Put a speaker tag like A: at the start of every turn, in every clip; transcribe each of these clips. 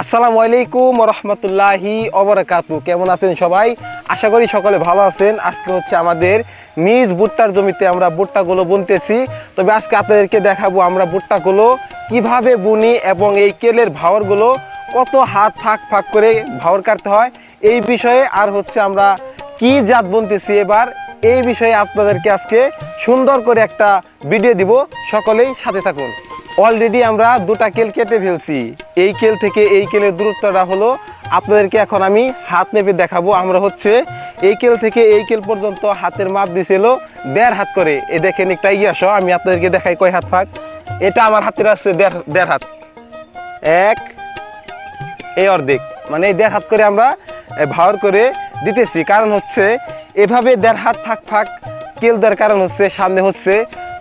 A: আসসালামু আলাইকুম রহমতুল্লাহি ওবারাকাতু। কেমন আছেন সবাই? আশা করি সকলে ভালো আছেন। আজকে হচ্ছে আমাদের নিজ ভুট্টার জমিতে আমরা ভুট্টাগুলো বুনতেছি। তবে আজকে আপনাদেরকে দেখাবো আমরা ভুট্টাগুলো কিভাবে বুনি এবং এই কেলের ভাওরগুলো কত হাত ফাঁক ফাঁক করে ভাওর কাটতে হয় এই বিষয়ে, আর হচ্ছে আমরা কি জাত বুনতেছি এবার এই বিষয়ে আপনাদেরকে আজকে সুন্দর করে একটা ভিডিও দিব। সকলেই সাথে থাকুন। অলরেডি আমরা দুটা কেল কেটে ফেলছি। এই কেল থেকে এই কেলের দূরত্বটা হলো, আপনাদেরকে এখন আমি হাত মেপে দেখাবো। আমরা হচ্ছে এই কেল থেকে এই কেল পর্যন্ত হাতের মাপ দিয়েছিল 1.5 হাত করে। এ দেখেন একটা ইয়ে আসো, আমি আপনাদেরকে দেখাই কয় হাত ফাঁক। এটা আমার হাতের আছে 1.5 হাত, এক এই অর্ধেক, মানে এই 1.5 হাত করে আমরা ভাওয়ার করে দিতেছি। কারণ হচ্ছে এভাবে 1.5 হাত ফাঁক ফাঁক কেল দেওয়ার কারণ হচ্ছে সামনে হচ্ছে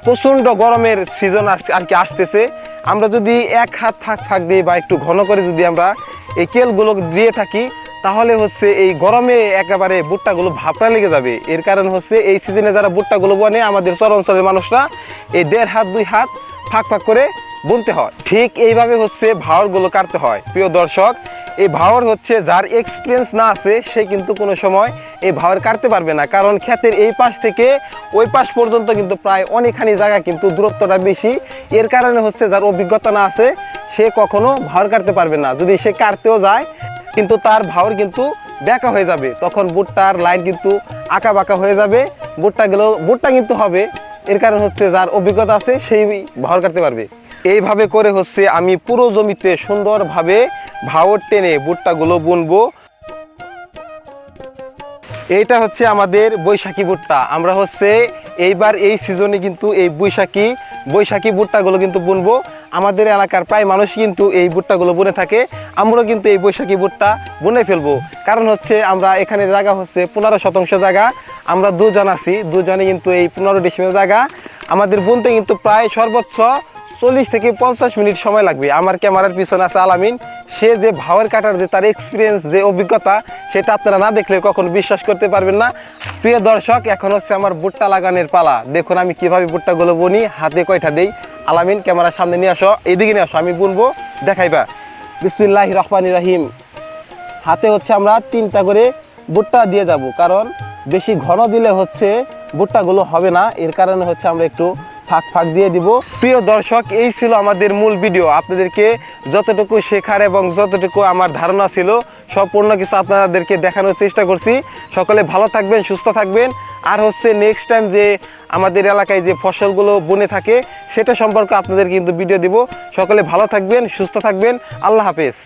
A: প্রচণ্ড গরমের সিজন আর কি আসতেছে। আমরা যদি 1 হাত ফাঁক ফাঁক দিই বা একটু ঘন করে যদি আমরা এই কেলগুলো দিয়ে থাকি, তাহলে হচ্ছে এই গরমে একেবারে ভুট্টাগুলো ভাপড়া লেগে যাবে। এর কারণ হচ্ছে এই সিজনে যারা ভুট্টাগুলো বনে আমাদের চর অঞ্চলের মানুষরা এই 1.5 হাত 2 হাত ফাঁক ফাঁক করে বুনতে হয়। ঠিক এইভাবে হচ্ছে ভাওরগুলো কাটতে হয়। প্রিয় দর্শক, এই ভাওর হচ্ছে যার এক্সপিরিয়েন্স না আছে সে কিন্তু কোনো সময় এই ভাওর কাটতে পারবে না। কারণ ক্ষেতের এই পাশ থেকে ওই পাশ পর্যন্ত কিন্তু প্রায় অনেকখানি জায়গা, কিন্তু দূরত্বটা বেশি। এর কারণে হচ্ছে যার অভিজ্ঞতা না আছে সে কখনো ভাওর কাটতে পারবে না। যদি সে কাটতেও যায় কিন্তু তার ভাওর কিন্তু ব্যাকা হয়ে যাবে, তখন ভুট্টার লাইন কিন্তু আঁকা বাঁকা হয়ে যাবে, ভুট্টা কিন্তু হবে। এর কারণ হচ্ছে যার অভিজ্ঞতা আছে সেই ভাওর কাটতে পারবে। এইভাবে করে হচ্ছে আমি পুরো জমিতে সুন্দরভাবে ভাওর টেনে ভুট্টাগুলো বুনবো। এইটা হচ্ছে আমাদের বৈশাখী ভুট্টা। আমরা হচ্ছে এইবার এই সিজনে কিন্তু এই বৈশাখী ভুট্টাগুলো কিন্তু বুনবো। আমাদের এলাকার প্রায় মানুষ কিন্তু এই ভুট্টাগুলো বুনে থাকে। আমরাও কিন্তু এই বৈশাখী ভুট্টা বুনে ফেলবো। কারণ হচ্ছে আমরা এখানে জায়গা হচ্ছে 15 শতাংশ জায়গা, আমরা দুজন আছি, দুজনে কিন্তু এই 15 ডিসিমেল জায়গা আমাদের বুনতে কিন্তু প্রায় সর্বোচ্চ 40 থেকে 50 মিনিট সময় লাগবে। আমার ক্যামেরার পিছনে আছে আলামিন, সে যে ভাওয়ার কাটার যে তার এক্সপিরিয়েন্স, যে অভিজ্ঞতা, সেটা আপনারা না দেখলে কখনো বিশ্বাস করতে পারবেন না। প্রিয় দর্শক, এখন হচ্ছে আমার ভুট্টা লাগানোর পালা। দেখুন আমি কিভাবে ভুট্টাগুলো বুনি, হাতে কয়টা দেই। আলামিন ক্যামেরার সামনে নিয়ে আসো, এইদিকে নিয়ে আসো, আমি বুনবো, দেখাইবা। বিসমিল্লাহির রহমানির রহিম। হাতে হচ্ছে আমরা 3টা করে ভুট্টা দিয়ে যাব, কারণ বেশি ঘন দিলে হচ্ছে ভুট্টাগুলো হবে না। এর কারণে হচ্ছে আমরা একটু ফাঁক ফাঁক দিয়ে দিব। প্রিয় দর্শক, এই ছিল আমাদের মূল ভিডিও। আপনাদেরকে যতটুকু শেখার এবং যতটুকু আমার ধারণা ছিল সম্পূর্ণ কিছু আপনাদেরকে দেখানোর চেষ্টা করছি। সকলে ভালো থাকবেন, সুস্থ থাকবেন। আর হচ্ছে নেক্সট টাইম যে আমাদের এলাকায় যে ফসলগুলো বনে থাকে সেটা সম্পর্কে আপনাদের কিন্তু ভিডিও দিব। সকলে ভালো থাকবেন, সুস্থ থাকবেন। আল্লাহ হাফেজ।